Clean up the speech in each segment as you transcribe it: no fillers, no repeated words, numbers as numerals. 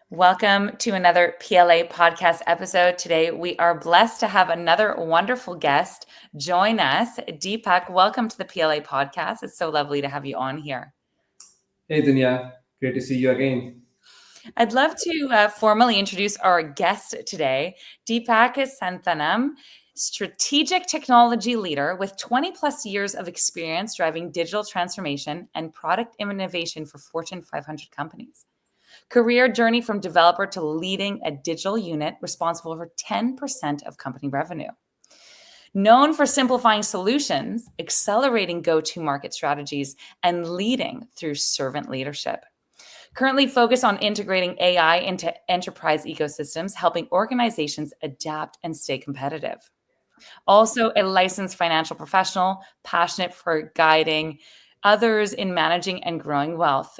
Welcome to another PLA podcast episode. Today, we are blessed to have another wonderful guest join us. Deepak, welcome to the PLA podcast. It's so lovely to have you on here. Hey, Dunya. Great to see you again. I'd love to formally introduce our guest today. Deepak is Santhanam, strategic technology leader with 20 plus years of experience driving digital transformation and product innovation for Fortune 500 companies. Career journey from developer to leading a digital unit responsible for 10% of company revenue. Known for simplifying solutions, accelerating go-to-market strategies, and leading through servant leadership. Currently focused on integrating AI into enterprise ecosystems, helping organizations adapt and stay competitive. Also, a licensed financial professional, passionate for guiding others in managing and growing wealth,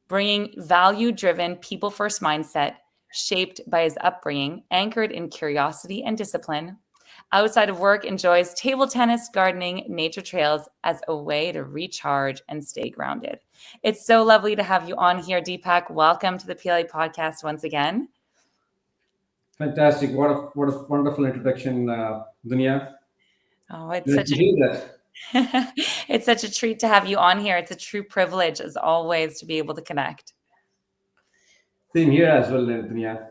bringing value-driven, people-first mindset shaped by his upbringing, anchored in curiosity and discipline. Outside of work, enjoys table tennis, gardening, nature trails as a way to recharge and stay grounded. It's so lovely to have you on here, Deepak. Welcome to the PLA podcast once again. Fantastic. What a wonderful introduction, Dunya. Oh, it's Glad such to hear that. it's such a treat to have you on here. It's a true privilege, as always, to be able to connect. Same here as well, Dunya.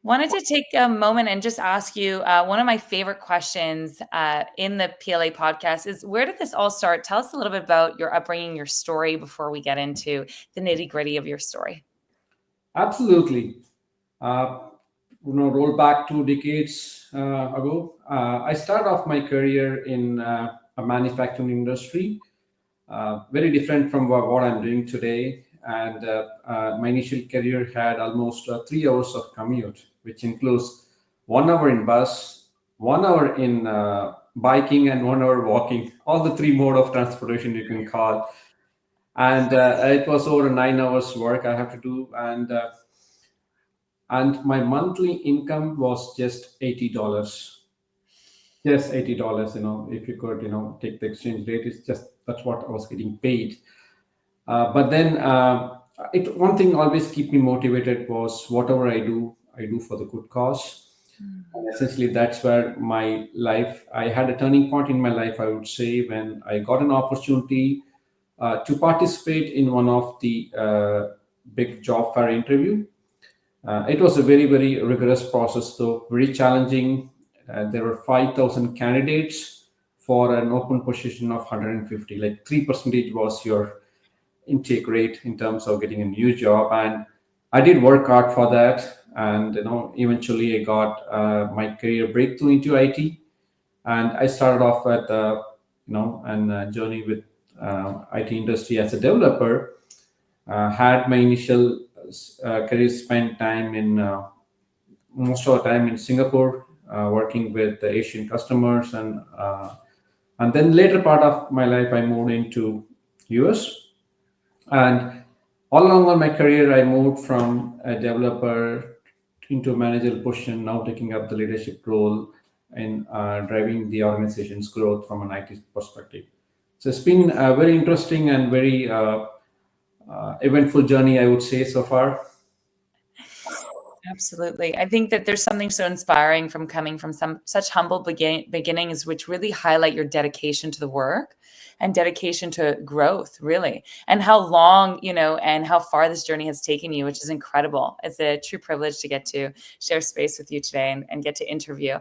Wanted to take a moment and just ask you one of my favorite questions in the PLA podcast is, where did this all start? Tell us a little bit about your upbringing, your story, before we get into the nitty gritty of your story. Absolutely. Uh, roll back 2 decades ago. I started off my career in a manufacturing industry, very different from what I'm doing today. And my initial career had almost 3 hours of commute, which includes 1 hour in bus, 1 hour in biking, and 1 hour walking. All the three mode of transportation you can call. And it was over 9 hours work I have to do, and my monthly income was just $80. Just $80. If you could, take the exchange rate, it's just that's what I was getting paid. But then one thing always keep me motivated was whatever I do for the good cause. And essentially, that's where I had a turning point in my life, I would say, when I got an opportunity to participate in one of the big job fair interview. It was a very, very rigorous process, though very challenging. There were 5,000 candidates for an open position of 150. Like 3% was your intake rate in terms of getting a new job, and I did work hard for that. And eventually, I got my career breakthrough into IT, and I started off with a journey with IT industry as a developer. Had my initial career spent time in most of the time in Singapore, working with the Asian customers, and then later part of my life, I moved into US. And all along my career, I moved from a developer into a managerial position, now taking up the leadership role in driving the organization's growth from an IT perspective. So it's been a very interesting and very eventful journey, I would say, so far. Absolutely. I think that there's something so inspiring from coming from such humble beginnings, which really highlight your dedication to the work and dedication to growth, really, and how long, and how far this journey has taken you, which is incredible. It's a true privilege to get to share space with you today and get to interview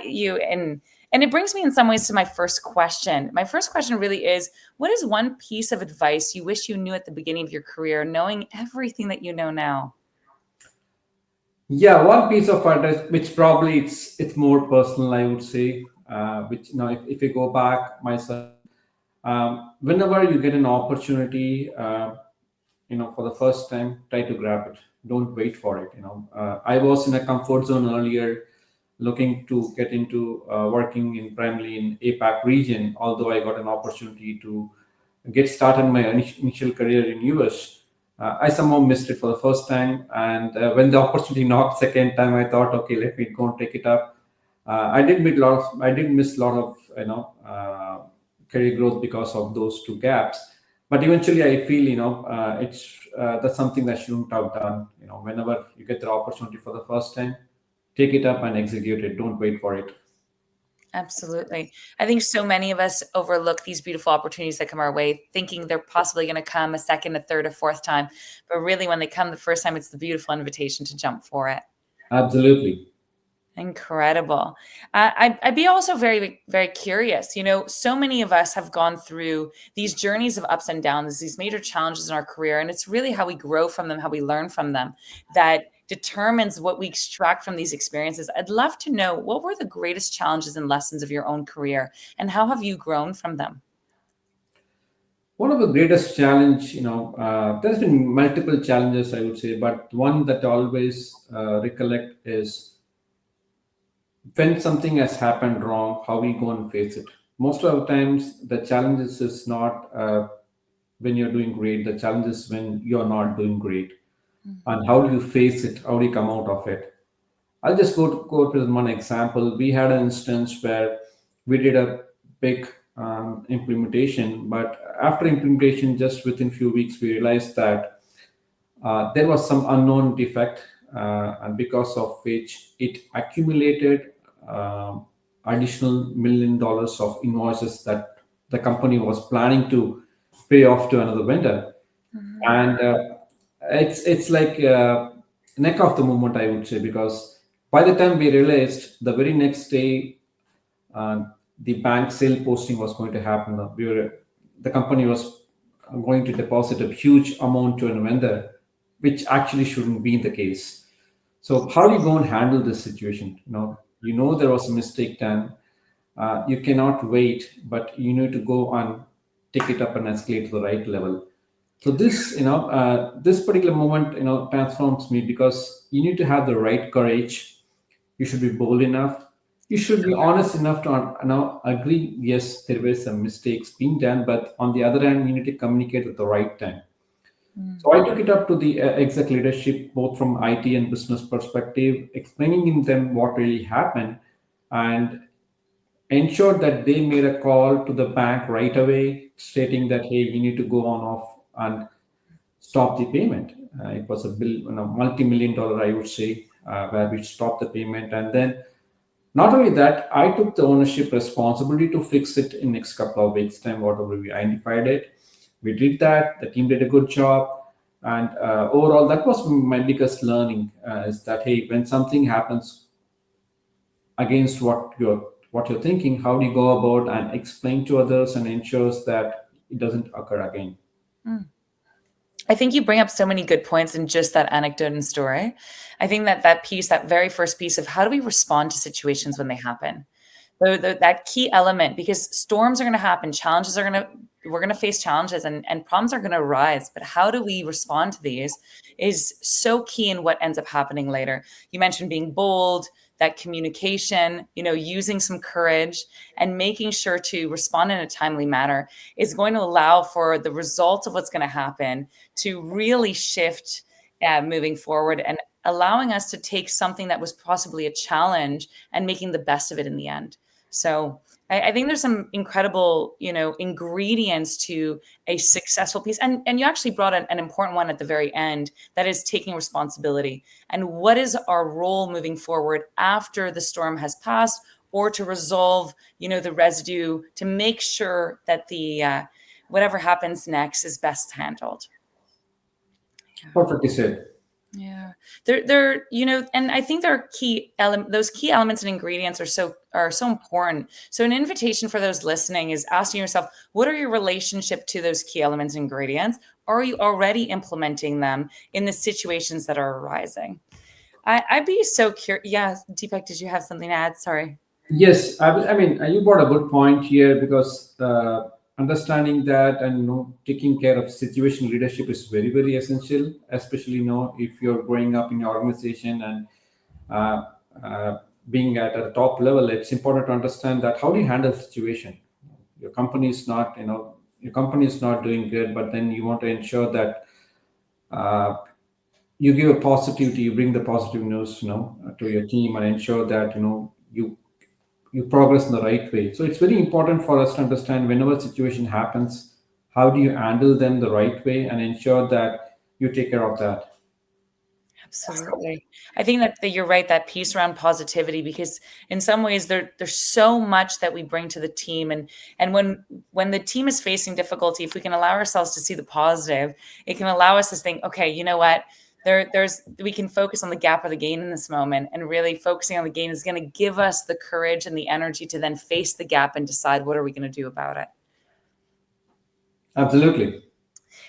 you. And it brings me in some ways to my first question. My first question really is, what is one piece of advice you wish you knew at the beginning of your career, knowing everything that you know now? Yeah, one piece of advice, which probably it's more personal, I would say. Which if you go back myself, whenever you get an opportunity, for the first time, try to grab it. Don't wait for it. I was in a comfort zone earlier, looking to get into working in primarily in APAC region. Although I got an opportunity to get started my initial career in US, I somehow missed it for the first time. And when the opportunity knocked second time, I thought, okay, let me go and take it up. I did miss a lot of career growth because of those two gaps. But eventually I feel, it's that's something that shouldn't have done. Whenever you get the opportunity for the first time, take it up and execute it. Don't wait for it. Absolutely. I think so many of us overlook these beautiful opportunities that come our way, thinking they're possibly going to come a second, a third, a fourth time. But really, when they come the first time, it's the beautiful invitation to jump for it. Absolutely. Incredible. I'd be also very, very curious. So many of us have gone through these journeys of ups and downs, these major challenges in our career, and it's really how we grow from them, how we learn from them, that determines what we extract from these experiences. I'd love to know, what were the greatest challenges and lessons of your own career, and how have you grown from them? One of the greatest challenge, there's been multiple challenges, I would say, but one that I always recollect is when something has happened wrong, how we go and face it. Most of the times, the challenges is not when you're doing great. The challenge is when you're not doing great, and how do you face it? How do you come out of it? I'll just go to one example. We had an instance where we did a big implementation, but after implementation, just within few weeks, we realized that there was some unknown defect, and because of which it accumulated additional $1 million of invoices that the company was planning to pay off to another vendor. Mhm. And it's like neck of the moment, I would say, because by the time we realized, the very next day, uh, the bank sale posting was going to happen. The company was going to deposit a huge amount to a vendor, which actually shouldn't be the case. So how do you go and handle this situation? There was a mistake done. You cannot wait, but you need to go and take it up and escalate to the right level. So this particular moment, transforms me, because you need to have the right courage. You should be bold enough. You should be honest enough to agree. Yes, there were some mistakes being done, but on the other hand, you need to communicate at the right time. Mm. So I took it up to the exec leadership, both from IT and business perspective, explaining in them what really happened, and ensured that they made a call to the bank right away, stating that, hey, you need to go on off and stop the payment. It was a bill, multi-million dollar, I would say, where we stopped the payment. And then not only that, I took the ownership responsibility to fix it in next couple of weeks time, whatever we identified it. We did that. The team did a good job. And overall, that was my biggest learning, is that, hey, when something happens against what you're thinking, how do you go about and explain to others and ensures that it doesn't occur again? Mm. I think you bring up so many good points in just that anecdote and story. I think that piece, that very first piece of how do we respond to situations when they happen? That key element, because storms are going to happen, challenges are going to we're going to face challenges, and problems are going to arise, but how do we respond to these is so key in what ends up happening later. You mentioned being bold, that communication, using some courage and making sure to respond in a timely manner is going to allow for the result of what's going to happen to really shift moving forward, and allowing us to take something that was possibly a challenge and making the best of it in the end. So I think there's some incredible, ingredients to a successful piece. And you actually brought an important one at the very end, that is taking responsibility. And what is our role moving forward after the storm has passed, or to resolve, the residue, to make sure that the whatever happens next is best handled. Perfectly said. Yeah. And I think there are those key elements and ingredients are so important. So an invitation for those listening is asking yourself, what are your relationship to those key elements and ingredients? Are you already implementing them in the situations that are arising? I'd be so curious. Yeah, Deepak, did you have something to add? Sorry. Yes, I mean, you brought a good point here, because understanding that and taking care of situation leadership is very, very essential, especially if you're growing up in your organization and uh, uh, being at a top level. It's important to understand that how do you handle situation. Your company is not, your company is not doing good, but then you want to ensure that uh, you give a positivity, you bring the positive news, to your team, and ensure that you progress in the right way. So it's very important for us to understand, whenever situation happens, how do you handle them the right way and ensure that you take care of that. Absolutely. I think that you're right, that piece around positivity, because in some ways there's so much that we bring to the team. And when the team is facing difficulty, if we can allow ourselves to see the positive, it can allow us to think, okay, you know what? There's we can focus on the gap or the gain in this moment, and really focusing on the gain is going to give us the courage and the energy to then face the gap and decide what are we going to do about it. Absolutely.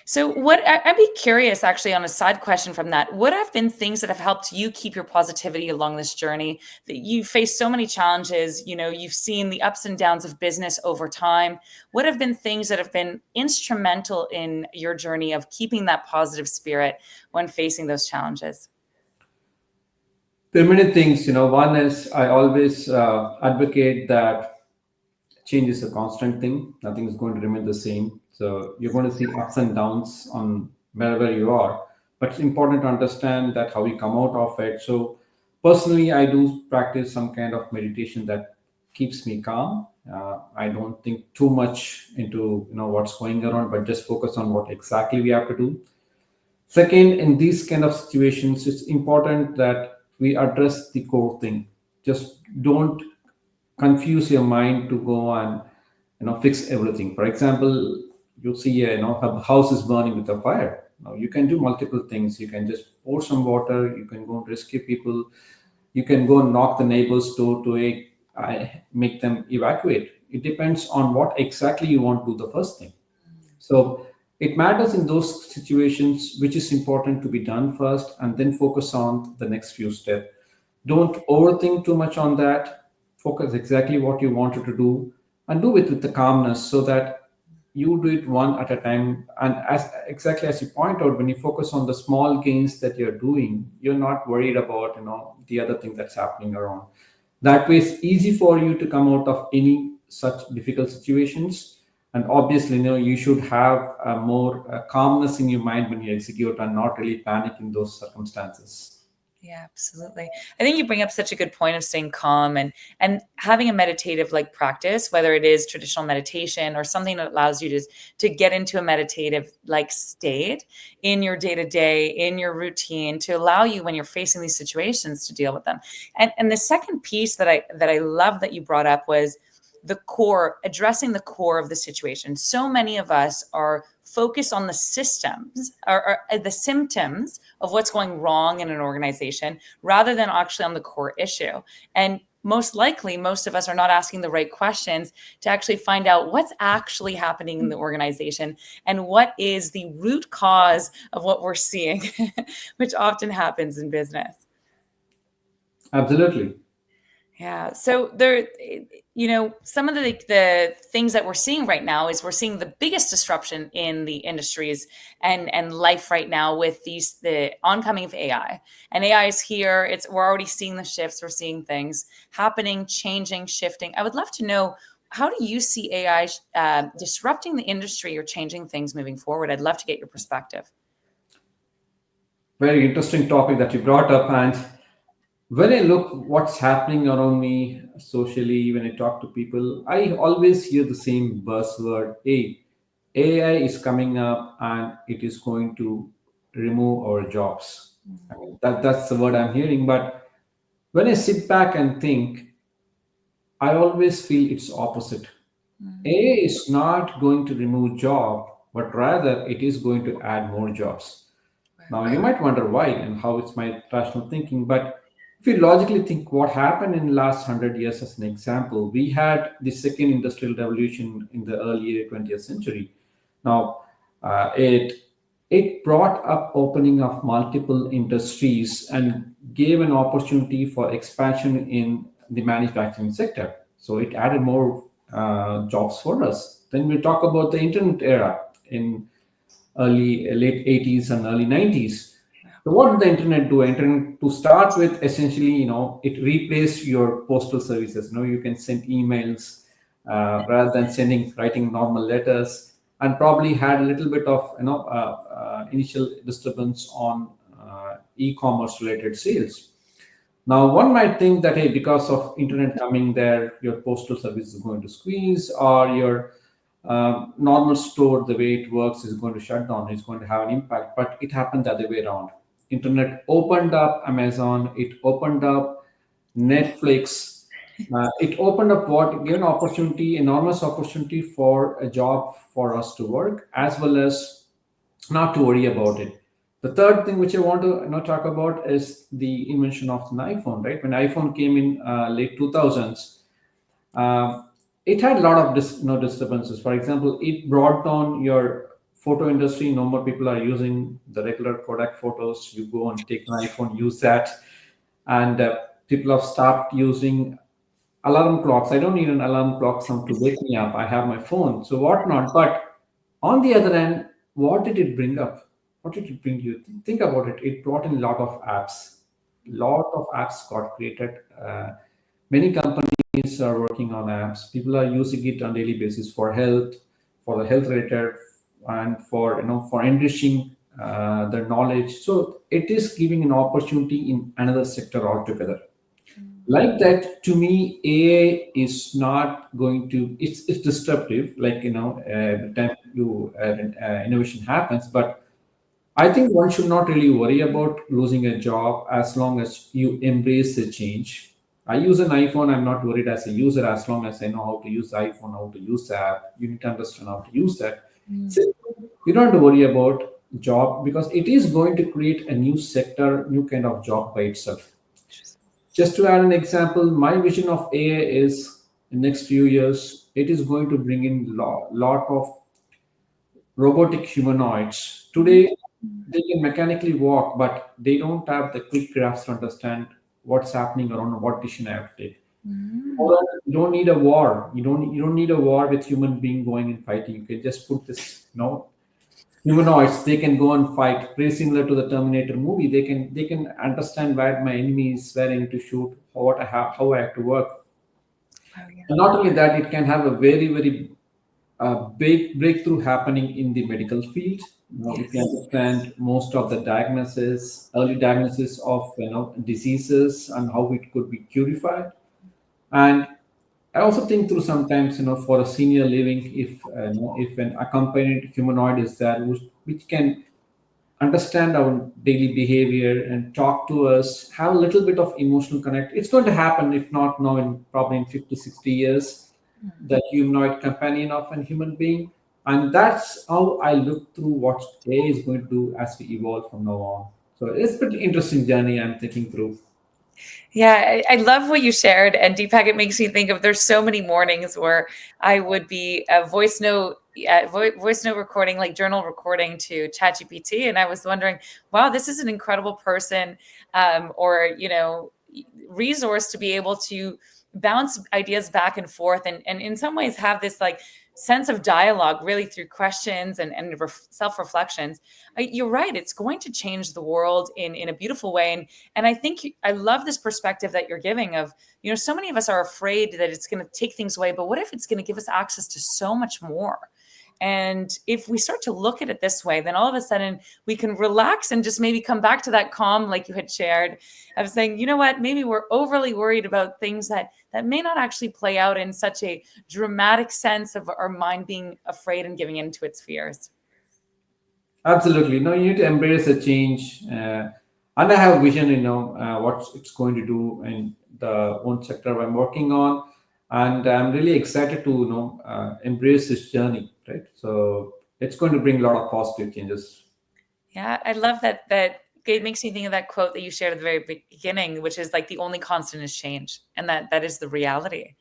So, I'd be curious, actually, on a side question from that. What have been things that have helped you keep your positivity along this journey? That you face so many challenges. You've seen the ups and downs of business over time. What have been things that have been instrumental in your journey of keeping that positive spirit when facing those challenges? There are many things. One is I always advocate that change is a constant thing. Nothing is going to remain the same. So you're going to see ups and downs on wherever you are. But it's important to understand that how we come out of it. So personally, I do practice some kind of meditation that keeps me calm. I don't think too much into what's going around, but just focus on what exactly we have to do. Second, in these kind of situations, it's important that we address the core thing. Just don't confuse your mind to go and fix everything. For example, you see a house is burning with a fire. Now you can do multiple things. You can just pour some water. You can go and rescue people. You can go and knock the neighbor's door to make them evacuate. It depends on what exactly you want to do the first thing. So it matters in those situations which is important to be done first, and then focus on the next few steps. Don't overthink too much on that. Focus exactly what you wanted to do and do it with the calmness so that you do it one at a time. And as exactly as you point out, when you focus on the small gains that you're doing, you're not worried about the other thing that's happening around. That way it's easy for you to come out of any such difficult situations. And obviously you should have more calmness in your mind when you execute and not really panic in those circumstances. Yeah, absolutely. I think you bring up such a good point of staying calm and having a meditative like practice, whether it is traditional meditation or something that allows you to get into a meditative like state in your day to day, in your routine, to allow you when you're facing these situations to deal with them. And the second piece that I love that you brought up was the core, addressing the core of the situation. So many of us are focused on the systems or the symptoms of what's going wrong in an organization rather than actually on the core issue. And most likely, most of us are not asking the right questions to actually find out what's actually happening in the organization and what is the root cause of what we're seeing, which often happens in business. Absolutely. Yeah. So there, some of the things that we're seeing right now is we're seeing the biggest disruption in the industries and life right now with the oncoming of AI. And AI is here. We're already seeing the shifts. We're seeing things happening, changing, shifting. I would love to know, how do you see AI disrupting the industry or changing things moving forward? I'd love to get your perspective. Very interesting topic that you brought up. And when I look what's happening around me socially, when I talk to people, I always hear the same buzzword: hey, AI is coming up and it is going to remove our jobs. I mean, that's the word I'm hearing. But when I sit back and think, I always feel it's opposite. AI is not going to remove job, but rather it is going to add more jobs. Now, you might wonder why and how it's my rational thinking, but if you logically think what happened in the last 100 years as an example, we had the second industrial revolution in the early 20th century. Now, it brought up opening of multiple industries and gave an opportunity for expansion in the manufacturing sector. So it added more jobs for us. Then we talk about the internet era in early late 80s and early 90s. So what did the internet do? Internet, to start with, essentially, it replaced your postal services. You can send emails rather than writing normal letters, and probably had a little bit of initial disturbance on e-commerce related sales. Now, one might think that, hey, because of internet coming there, your postal service is going to squeeze, or your Normal store, the way it works, is going to shut down. It's going to have an impact, but it happened the other way around. Internet opened up Amazon. It opened up Netflix. It opened up what gave an opportunity, enormous opportunity for a job for us to work, as well as not to worry about it. The third thing which I want to talk about is the invention of an iPhone. Right, when iPhone came in late 2000s, uh, it had a lot of disturbances. For example, it brought down your photo industry. No more people are using the regular Kodak photos. You go and take an iPhone, use that, and people have stopped using alarm clocks. I don't need an alarm clock to wake me up. I have my phone, so whatnot. But on the other hand, what did it bring up? What did it bring you? Think about it. It brought in a lot of apps. Lot of apps got created. Many companies are working on apps. People are using it on daily basis for health, for the health related, and for for enriching their knowledge. So it is giving an opportunity in another sector altogether. Like that, to me, AI is not going to. It's disruptive. Like every time innovation happens, but I think one should not really worry about losing a job as long as you embrace the change. I use an iPhone. I'm not worried as a user as long as I know how to use the iPhone, how to use the app. You need to understand how to use that. So you don't have to worry about job because it is going to create a new sector, new kind of job by itself. Just to add an example, my vision of AI is in next few years, it is going to bring in lot of robotic humanoids. Today, they can mechanically walk, but they don't have the quick grasp to understand what's happening around what decision I have to take. Moreover, you don't need a war. You don't need a war with human being going and fighting. You can just put this, humanoids. They can go and fight. Very similar to the Terminator movie. They can understand where my enemy is, where I need to shoot, what I have, how I have to work. Oh, yeah. And not only that, it can have a very big breakthrough happening in the medical field. If you Yes. understand most of the diagnosis, early diagnosis of diseases and how it could be curified. And I also think through sometimes for a senior living, if an accompanied humanoid is there, which can understand our daily behavior and talk to us, have a little bit of emotional connect. It's going to happen, if not now, in probably in 50, 60 years, the humanoid companion of a human being. And that's how I look through what AI is going to do as we evolve from now on. So it's a pretty interesting journey I'm thinking through. Yeah, I love what you shared. And Deepak, it makes me think of there's so many mornings where I would be a voice note recording, like journal recording to ChatGPT. And I was wondering, wow, this is an incredible person or, resource to be able to bounce ideas back and forth and in some ways have this like sense of dialogue really through questions and self-reflections. You're right. It's going to change the world in a beautiful way. And I think I love this perspective that you're giving of, so many of us are afraid that it's going to take things away, but what if it's going to give us access to so much more? And if we start to look at it this way, then all of a sudden we can relax and just maybe come back to that calm, like you had shared, of saying, you know what, maybe we're overly worried about things that may not actually play out in such a dramatic sense of our mind being afraid and giving in to its fears. Absolutely. No, you need to embrace a change. And I have vision, what it's going to do in the one sector I'm working on. And I'm really excited to, embrace this journey, right? So it's going to bring a lot of positive changes. Yeah, I love that it makes me think of that quote that you shared at the very beginning, which is like the only constant is change. And that is the reality.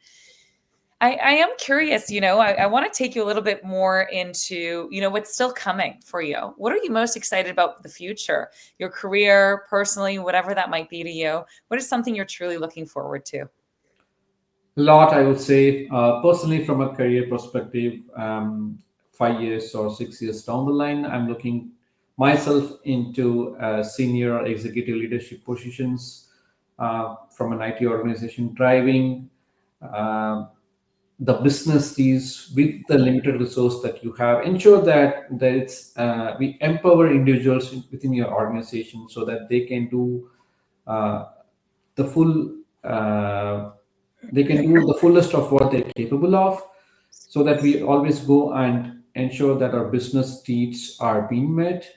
I am curious, I want to take you a little bit more into, what's still coming for you. What are you most excited about the future? Your career, personally, whatever that might be to you. What is something you're truly looking forward to? A lot, I would say, personally, from a career perspective, 5 years or 6 years down the line, I'm looking myself into senior executive leadership positions from an IT organization, driving uh, the business is with the limited resource that you have. Ensure that we empower individuals within your organization so that they can do uh, the full. They can do the fullest of what they're capable of. so that we always go and ensure that our business needs are being met.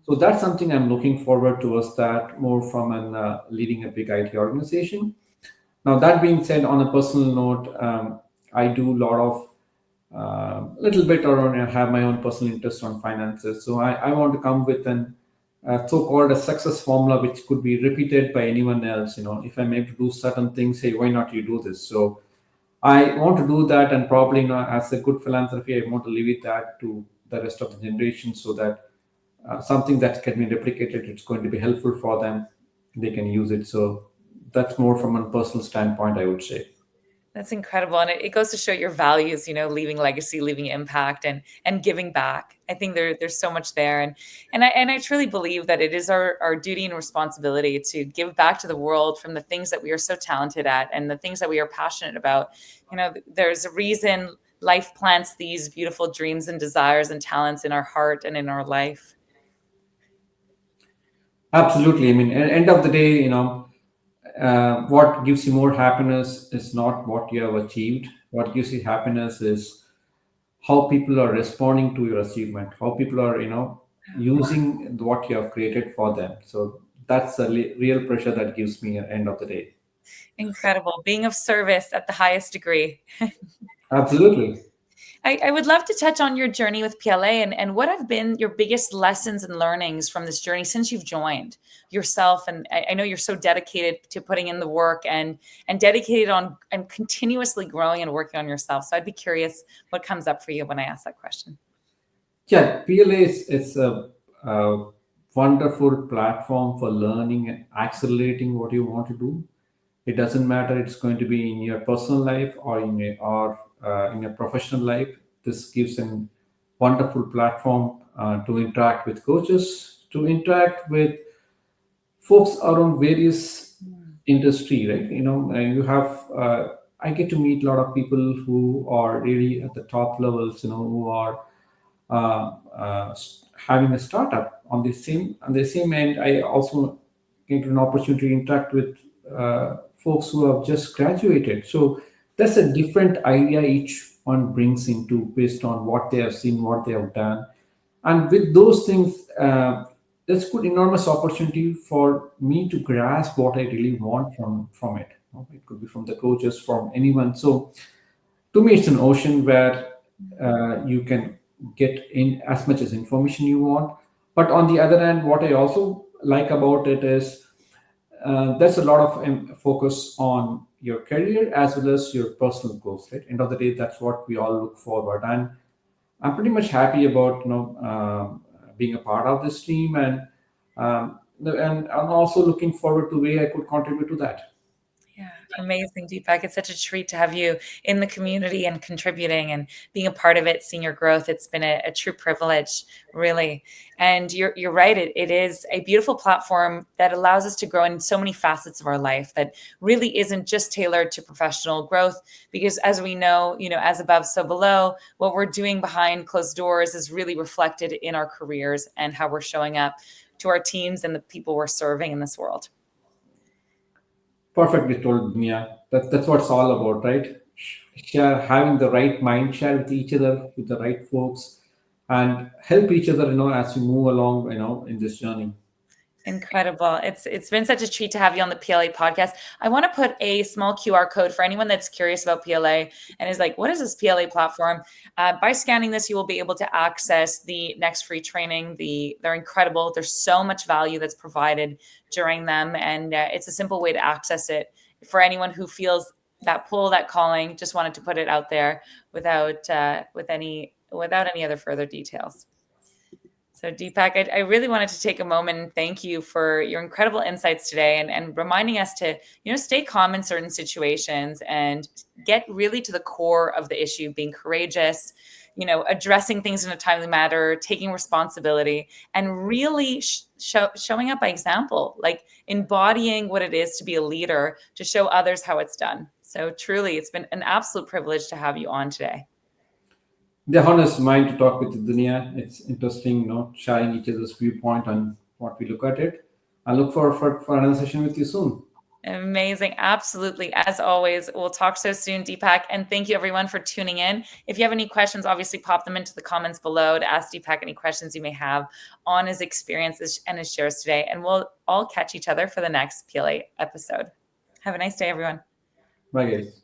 So that's something I'm looking forward towards that more from an leading a big IT organization. Now that being said, on a personal note, I do a lot of little bit or have my own personal interest on finances. So I want to come with an so-called a success formula which could be repeated by anyone else. If I'm able to do certain things, hey, why not you do this? So I want to do that, and probably as a good philanthropy, I want to leave it that to the rest of the generation, so that something that can be replicated, it's going to be helpful for them. They can use it. So that's more from a personal standpoint, I would say. That's incredible. And it goes to show your values, leaving legacy, leaving impact and giving back. I think there's so much there. And I truly believe that it is our duty and responsibility to give back to the world from the things that we are so talented at and the things that we are passionate about. There's a reason life plants these beautiful dreams and desires and talents in our heart and in our life. Absolutely. I mean, end of the day, what gives you more happiness is not what you have achieved. What gives you happiness is how people are responding to your achievement, how people are, using what you have created for them. So that's the real pressure that gives me at the end of the day. Incredible. Being of service at the highest degree. Absolutely. I would love to touch on your journey with PLA and what have been your biggest lessons and learnings from this journey since you've joined yourself. And I know you're so dedicated to putting in the work and dedicated on and continuously growing and working on yourself. So I'd be curious what comes up for you when I ask that question. Yeah, PLA is a wonderful platform for learning and accelerating what you want to do. It doesn't matter; it's going to be in your personal life or in your professional life. This gives a wonderful platform to interact with coaches, to interact with folks around various industry, right? You have I get to meet a lot of people who are really at the top levels, who are having a startup on the same end. I also get an opportunity to interact with folks who have just graduated. So that's a different idea each one brings into based on what they have seen, what they have done, and with those things, that's good enormous opportunity for me to grasp what I really want from it. It could be from the coaches, from anyone. So to me, it's an ocean where you can get in as much as information you want. But on the other hand, what I also like about it is there's a lot of focus on your career as well as your personal goals. Right, end of the day, that's what we all look forward. And I'm pretty much happy about being a part of this team, and I'm also looking forward to way I could contribute to that. Yeah, amazing, Deepak. It's such a treat to have you in the community and contributing and being a part of it, seeing your growth. It's been a true privilege, really. And you're right. It is a beautiful platform that allows us to grow in so many facets of our life that really isn't just tailored to professional growth. Because as we know, as above, so below, what we're doing behind closed doors is really reflected in our careers and how we're showing up to our teams and the people we're serving in this world. Perfectly told, Dunya. That's what it's all about, right? Share, having the right mind share with each other, with the right folks, and help each other, as we move along, in this journey. Incredible. It's been such a treat to have you on the PLA podcast. I want to put a small QR code for anyone that's curious about PLA and is like, what is this PLA platform? By scanning this, you will be able to access the next free training. They're incredible. There's so much value that's provided during them, and it's a simple way to access it for anyone who feels that pull, that calling. Just wanted to put it out there without any other further details. So, Deepak, I really wanted to take a moment and thank you for your incredible insights today and reminding us to, stay calm in certain situations and get really to the core of the issue, being courageous, addressing things in a timely manner, taking responsibility, and really showing up by example, like embodying what it is to be a leader, to show others how it's done. So, truly, it's been an absolute privilege to have you on today. The honest mind to talk with Dunya. It's interesting, sharing each other's viewpoint on what we look at it. I look forward for another session with you soon. Amazing. Absolutely. As always, we'll talk so soon, Deepak. And thank you, everyone, for tuning in. If you have any questions, obviously pop them into the comments below to ask Deepak any questions you may have on his experiences and his shares today. And we'll all catch each other for the next PLA episode. Have a nice day, everyone. Bye, guys.